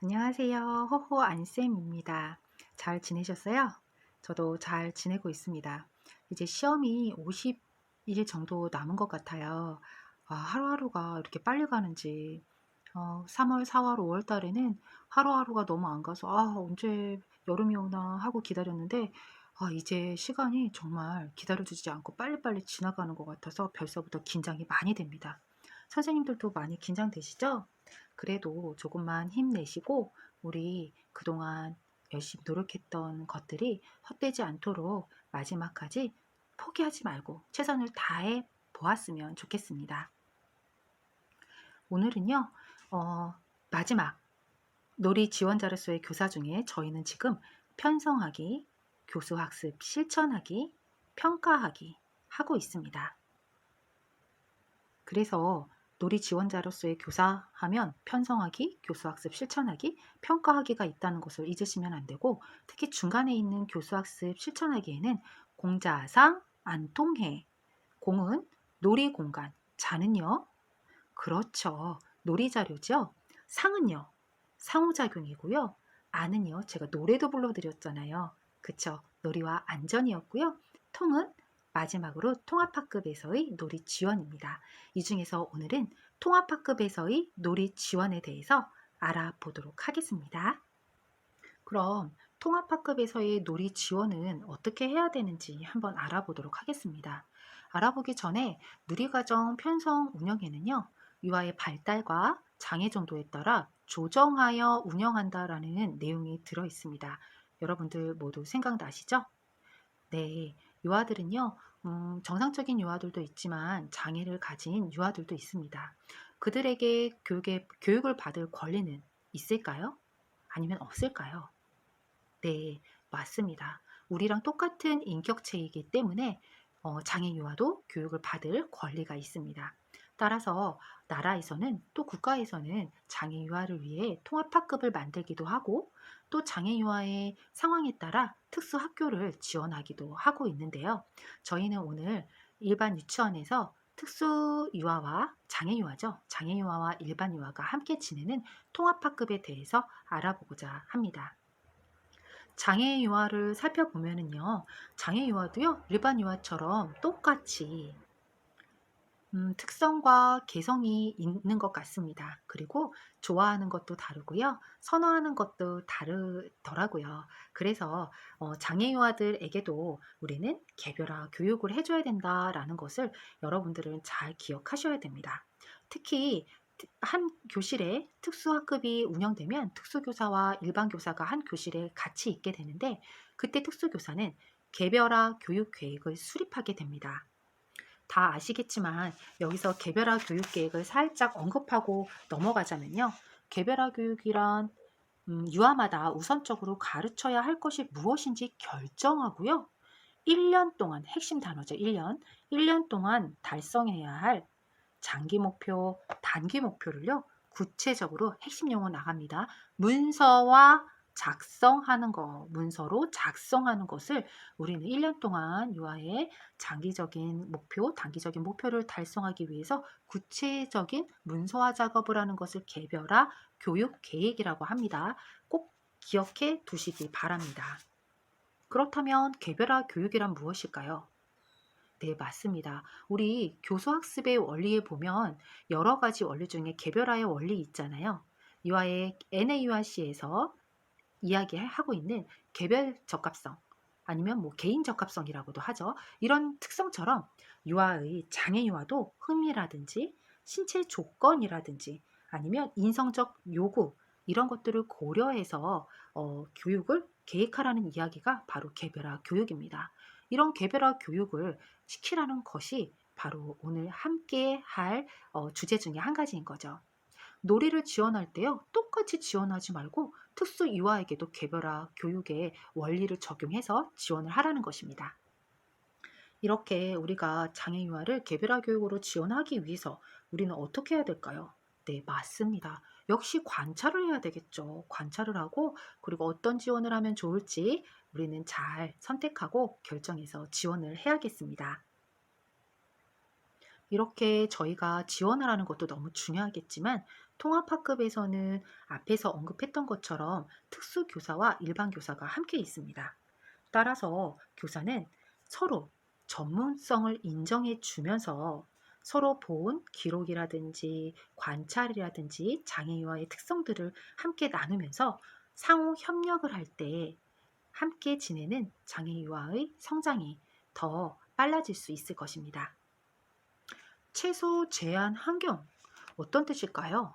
안녕하세요. 호호 안쌤입니다. 잘 지내셨어요? 저도 잘 지내고 있습니다. 이제 시험이 50일 정도 남은 것 같아요. 하루하루가 이렇게 빨리 가는지, 3월, 4월, 5월 달에는 하루하루가 너무 안 가서, 언제 여름이 오나 하고 기다렸는데, 이제 시간이 정말 기다려주지 않고 빨리빨리 지나가는 것 같아서 벌써부터 긴장이 많이 됩니다. 선생님들도 많이 긴장되시죠? 그래도 조금만 힘내시고 우리 그동안 열심히 노력했던 것들이 헛되지 않도록 마지막까지 포기하지 말고 최선을 다해 보았으면 좋겠습니다. 오늘은요, 마지막 놀이 지원자로서의 교사 중에 저희는 지금 편성하기, 교수학습 실천하기, 평가하기 하고 있습니다. 그래서 놀이 지원자로서의 교사하면 편성하기, 교수학습 실천하기, 평가하기가 있다는 것을 잊으시면 안 되고, 특히 중간에 있는 교수학습 실천하기에는 공자상 안 통해. 공은 놀이 공간, 자는요? 그렇죠. 놀이 자료죠. 상은요? 상호작용이고요. 안은요? 제가 노래도 불러드렸잖아요. 그쵸? 놀이와 안전이었고요. 통은 마지막으로 통합학급에서의 놀이 지원입니다. 이 중에서 오늘은 통합학급에서의 놀이 지원에 대해서 알아보도록 하겠습니다. 그럼 통합학급에서의 놀이 지원은 어떻게 해야 되는지 한번 알아보도록 하겠습니다. 알아보기 전에 누리과정 편성 운영에는요, 유아의 발달과 장애 정도에 따라 조정하여 운영한다라는 내용이 들어 있습니다. 여러분들 모두 생각나시죠? 네, 유아들은요, 정상적인 유아들도 있지만 장애를 가진 유아들도 있습니다. 그들에게 교육을 받을 권리는 있을까요? 아니면 없을까요? 네, 맞습니다. 우리랑 똑같은 인격체이기 때문에 장애 유아도 교육을 받을 권리가 있습니다. 따라서 나라에서는 또 국가에서는 장애 유아를 위해 통합학급을 만들기도 하고 또 장애 유아의 상황에 따라 특수 학교를 지원하기도 하고 있는데요. 저희는 오늘 일반 유치원에서 특수 유아와 장애 유아죠. 장애 유아와 일반 유아가 함께 지내는 통합학급에 대해서 알아보고자 합니다. 장애 유아를 살펴보면은요, 장애 유아도요, 일반 유아처럼 똑같이 특성과 개성이 있는 것 같습니다. 그리고 좋아하는 것도 다르고요, 선호하는 것도 다르더라고요. 그래서 장애 유아들에게도 우리는 개별화 교육을 해줘야 된다라는 것을 여러분들은 잘 기억하셔야 됩니다. 특히 한 교실에 특수학급이 운영되면 특수교사와 일반 교사가 한 교실에 같이 있게 되는데 그때 특수교사는 개별화 교육 계획을 수립하게 됩니다. 다 아시겠지만 여기서 개별화 교육 계획을 살짝 언급하고 넘어가자면요. 개별화 교육이란 유아마다 우선적으로 가르쳐야 할 것이 무엇인지 결정하고요. 1년 동안 핵심 단어죠. 1년. 1년 동안 달성해야 할 장기 목표, 단기 목표를요. 구체적으로 핵심 용어 나갑니다. 문서와 작성하는 거, 문서로 작성하는 것을 우리는 1년 동안 유아의 장기적인 목표, 단기적인 목표를 달성하기 위해서 구체적인 문서화 작업을 하는 것을 개별화 교육 계획이라고 합니다. 꼭 기억해 두시기 바랍니다. 그렇다면 개별화 교육이란 무엇일까요? 네, 맞습니다. 우리 교수학습의 원리에 보면 여러 가지 원리 중에 개별화의 원리 있잖아요. 유아의 NAURC에서 이야기하고 있는 개별 적합성 아니면 뭐 개인 적합성이라고도 하죠. 이런 특성처럼 유아의 장애 유아도 흥미라든지 신체 조건이라든지 아니면 인성적 요구 이런 것들을 고려해서 교육을 계획하라는 이야기가 바로 개별화 교육입니다. 이런 개별화 교육을 시키라는 것이 바로 오늘 함께 할 주제 중에 한 가지인 거죠. 놀이를 지원할 때요, 똑같이 지원하지 말고 특수 유아에게도 개별화 교육의 원리를 적용해서 지원을 하라는 것입니다. 이렇게 우리가 장애 유아를 개별화 교육으로 지원하기 위해서 우리는 어떻게 해야 될까요? 네, 맞습니다. 역시 관찰을 해야 되겠죠. 관찰을 하고 그리고 어떤 지원을 하면 좋을지 우리는 잘 선택하고 결정해서 지원을 해야겠습니다. 이렇게 저희가 지원을 하는 것도 너무 중요하겠지만 통합학급에서는 앞에서 언급했던 것처럼 특수교사와 일반교사가 함께 있습니다. 따라서 교사는 서로 전문성을 인정해 주면서 서로 본 기록이라든지 관찰이라든지 장애유아의 특성들을 함께 나누면서 상호 협력을 할 때 함께 지내는 장애유아의 성장이 더 빨라질 수 있을 것입니다. 최소 제한 환경, 어떤 뜻일까요?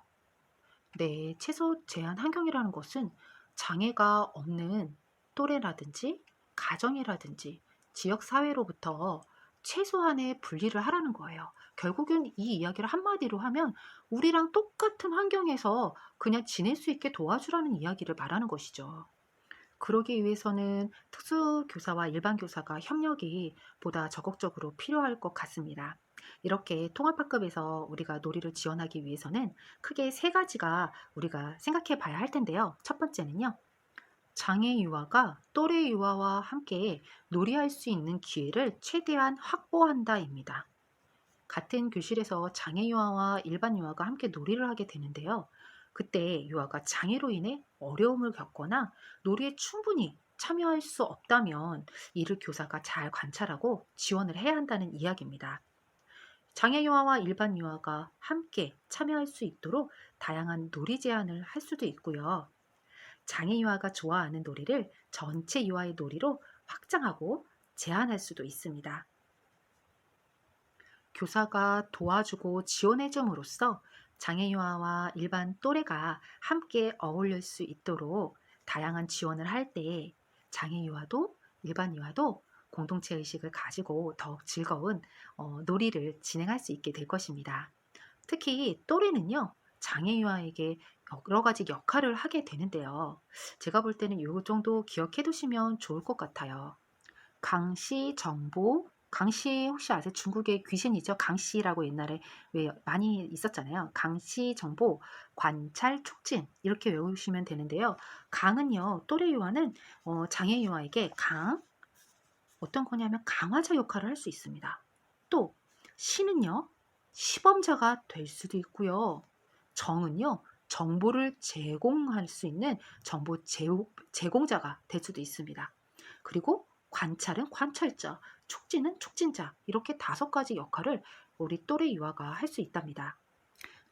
네, 최소 제한 환경이라는 것은 장애가 없는 또래라든지 가정이라든지 지역 사회로부터 최소한의 분리를 하라는 거예요. 결국은 이 이야기를 한마디로 하면 우리랑 똑같은 환경에서 그냥 지낼 수 있게 도와주라는 이야기를 말하는 것이죠. 그러기 위해서는 특수교사와 일반교사가 협력이 보다 적극적으로 필요할 것 같습니다. 이렇게 통합학급에서 우리가 놀이를 지원하기 위해서는 크게 세 가지가 우리가 생각해 봐야 할 텐데요. 첫 번째는요. 장애 유아가 또래 유아와 함께 놀이할 수 있는 기회를 최대한 확보한다입니다. 같은 교실에서 장애 유아와 일반 유아가 함께 놀이를 하게 되는데요. 그때 유아가 장애로 인해 어려움을 겪거나 놀이에 충분히 참여할 수 없다면 이를 교사가 잘 관찰하고 지원을 해야 한다는 이야기입니다. 장애 유아와 일반 유아가 함께 참여할 수 있도록 다양한 놀이 제안을 할 수도 있고요. 장애 유아가 좋아하는 놀이를 전체 유아의 놀이로 확장하고 제한할 수도 있습니다. 교사가 도와주고 지원해 줌으로써 장애유아와 일반 또래가 함께 어울릴 수 있도록 다양한 지원을 할 때 장애유아도 일반 유아도 공동체 의식을 가지고 더욱 즐거운 놀이를 진행할 수 있게 될 것입니다. 특히 또래는요, 장애유아에게 여러 가지 역할을 하게 되는데요. 제가 볼 때는 이 정도 기억해 두시면 좋을 것 같아요. 강씨, 정보, 강씨 혹시 아세요? 중국의 귀신이죠. 강씨라고 옛날에 왜 많이 있었잖아요. 강씨, 정보, 관찰, 촉진 이렇게 외우시면 되는데요. 강은요, 또래 유아는 장애 유아에게 어떤 거냐면 강화자 역할을 할 수 있습니다. 또 시는요, 시범자가 될 수도 있고요. 정은요, 정보를 제공할 수 있는 제공자가 될 수도 있습니다. 그리고 관찰은 관찰자, 촉진은 촉진자 이렇게 5가지 역할을 우리 또래 유아가 할 수 있답니다.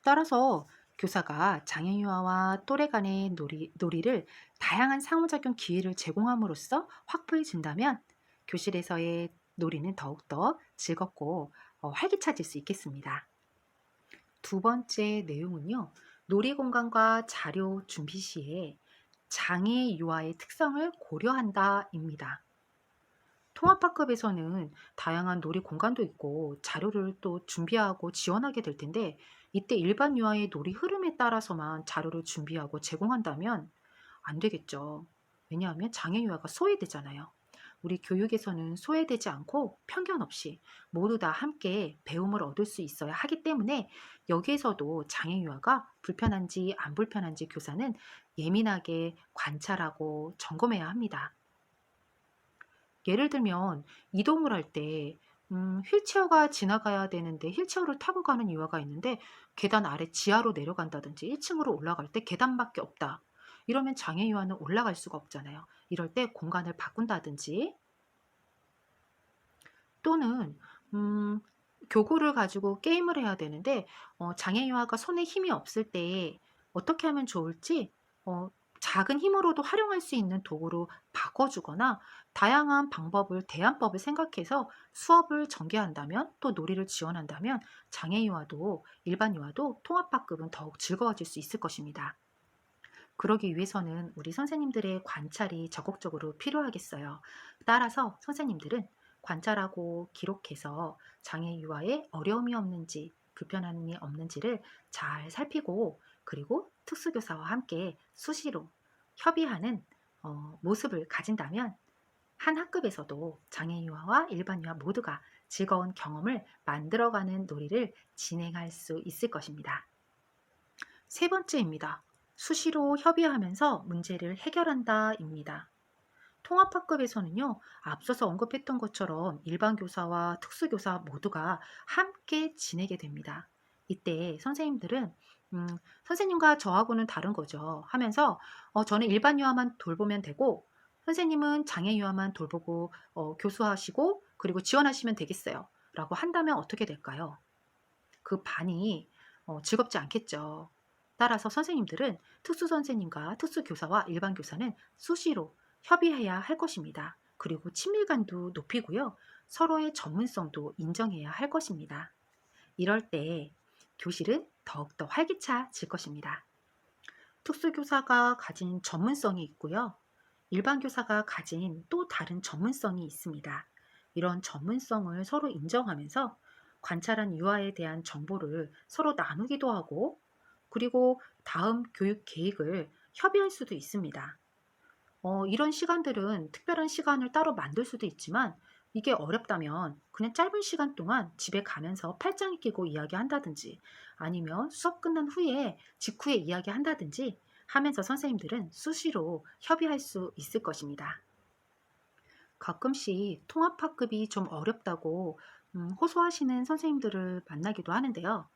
따라서 교사가 장애 유아와 또래 간의 놀이를 다양한 상호작용 기회를 제공함으로써 확보해 준다면 교실에서의 놀이는 더욱더 즐겁고 활기차질 수 있겠습니다. 두 번째 내용은요. 놀이 공간과 자료 준비 시에 장애 유아의 특성을 고려한다입니다. 통합학급에서는 다양한 놀이 공간도 있고 자료를 또 준비하고 지원하게 될 텐데 이때 일반 유아의 놀이 흐름에 따라서만 자료를 준비하고 제공한다면 안 되겠죠. 왜냐하면 장애 유아가 소외되잖아요. 우리 교육에서는 소외되지 않고 편견 없이 모두 다 함께 배움을 얻을 수 있어야 하기 때문에 여기에서도 장애 유아가 불편한지 안 불편한지 교사는 예민하게 관찰하고 점검해야 합니다. 예를 들면 이동을 할 때 휠체어가 지나가야 되는데 휠체어를 타고 가는 유아가 있는데 계단 아래 지하로 내려간다든지 1층으로 올라갈 때 계단밖에 없다. 이러면 장애 유아는 올라갈 수가 없잖아요. 이럴 때 공간을 바꾼다든지 또는 교구를 가지고 게임을 해야 되는데 장애 유아가 손에 힘이 없을 때 어떻게 하면 좋을지 작은 힘으로도 활용할 수 있는 도구로 바꿔주거나 다양한 대안법을 생각해서 수업을 전개한다면 또 놀이를 지원한다면 장애 유아도 일반 유아도 통합학급은 더욱 즐거워질 수 있을 것입니다. 그러기 위해서는 우리 선생님들의 관찰이 적극적으로 필요하겠어요. 따라서 선생님들은 관찰하고 기록해서 장애 유아에 어려움이 없는지 불편함이 없는지를 잘 살피고 그리고 특수교사와 함께 수시로 협의하는 모습을 가진다면 한 학급에서도 장애 유아와 일반 유아 모두가 즐거운 경험을 만들어가는 놀이를 진행할 수 있을 것입니다. 세 번째입니다. 수시로 협의하면서 문제를 해결한다입니다. 통합학급에서는요, 앞서서 언급했던 것처럼 일반 교사와 특수교사 모두가 함께 지내게 됩니다. 이때 선생님들은 음, 선생님과 저하고는 다른 거죠. 하면서 저는 일반 유아만 돌보면 되고 선생님은 장애 유아만 돌보고 교수하시고 그리고 지원하시면 되겠어요. 라고 한다면 어떻게 될까요? 그 반이 즐겁지 않겠죠. 따라서 선생님들은 특수 선생님과 특수 교사와 일반 교사는 수시로 협의해야 할 것입니다. 그리고 친밀감도 높이고요. 서로의 전문성도 인정해야 할 것입니다. 이럴 때 교실은 더욱더 활기차질 것입니다. 특수교사가 가진 전문성이 있고요. 일반 교사가 가진 또 다른 전문성이 있습니다. 이런 전문성을 서로 인정하면서 관찰한 유아에 대한 정보를 서로 나누기도 하고 그리고 다음 교육 계획을 협의할 수도 있습니다. 이런 시간들은 특별한 시간을 따로 만들 수도 있지만 이게 어렵다면 그냥 짧은 시간 동안 집에 가면서 팔짱을 끼고 이야기한다든지 아니면 수업 끝난 후에 직후에 이야기한다든지 하면서 선생님들은 수시로 협의할 수 있을 것입니다. 가끔씩 통합학급이 좀 어렵다고 호소하시는 선생님들을 만나기도 하는데요.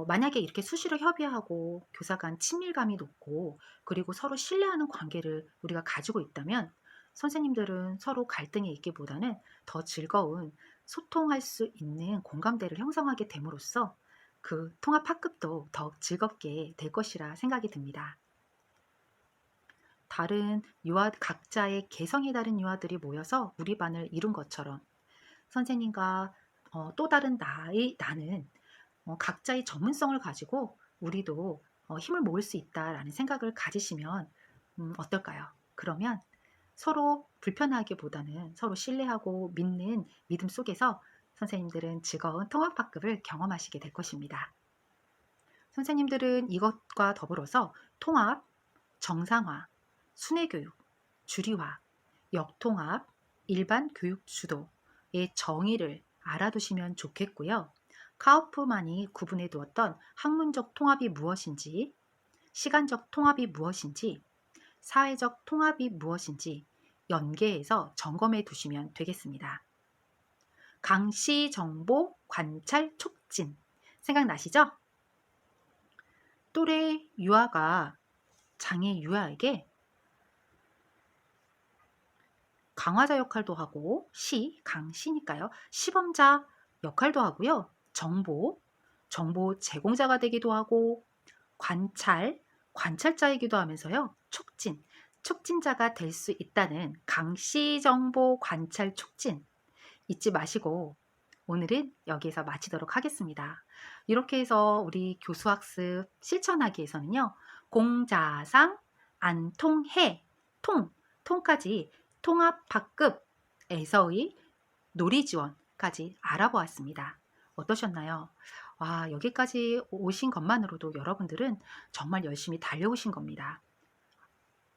만약에 이렇게 수시로 협의하고 교사 간 친밀감이 높고 그리고 서로 신뢰하는 관계를 우리가 가지고 있다면 선생님들은 서로 갈등이 있기보다는 더 즐거운 소통할 수 있는 공감대를 형성하게 됨으로써 그 통합 학급도 더욱 즐겁게 될 것이라 생각이 듭니다. 다른 유아 각자의 개성이 다른 유아들이 모여서 우리 반을 이룬 것처럼 선생님과 또 다른 나는 각자의 전문성을 가지고 우리도 힘을 모을 수 있다라는 생각을 가지시면 어떨까요? 그러면 서로 불편하기보다는 서로 신뢰하고 믿는 믿음 속에서 선생님들은 즐거운 통합학급을 경험하시게 될 것입니다. 선생님들은 이것과 더불어서 통합, 정상화, 순회교육, 주리화, 역통합, 일반 교육 주도의 정의를 알아두시면 좋겠고요. 카우프만이 구분해 두었던 학문적 통합이 무엇인지, 시간적 통합이 무엇인지, 사회적 통합이 무엇인지 연계해서 점검해 두시면 되겠습니다. 강시 정보 관찰 촉진 생각나시죠? 또래 유아가 장애 유아에게 강화자 역할도 하고 강시니까요. 시범자 역할도 하고요. 정보 제공자가 되기도 하고 관찰자이기도 하면서요. 촉진자가 될 수 있다는 강시 정보 관찰 촉진 잊지 마시고 오늘은 여기에서 마치도록 하겠습니다. 이렇게 해서 우리 교수학습 실천하기 위해서는요. 공자상, 안통해, 통까지 통합학급에서의 놀이지원까지 알아보았습니다. 어떠셨나요? 와, 여기까지 오신 것만으로도 여러분들은 정말 열심히 달려오신 겁니다.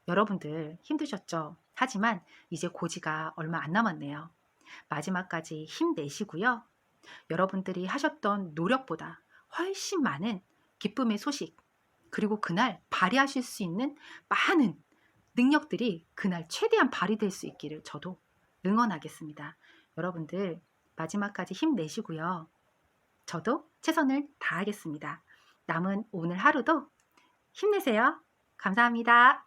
여러분들 힘드셨죠? 하지만 이제 고지가 얼마 안 남았네요. 마지막까지 힘내시고요. 여러분들이 하셨던 노력보다 훨씬 많은 기쁨의 소식, 그리고 그날 발휘하실 수 있는 많은 능력들이 그날 최대한 발휘될 수 있기를 저도 응원하겠습니다. 여러분들 마지막까지 힘내시고요. 저도 최선을 다하겠습니다. 남은 오늘 하루도 힘내세요. 감사합니다.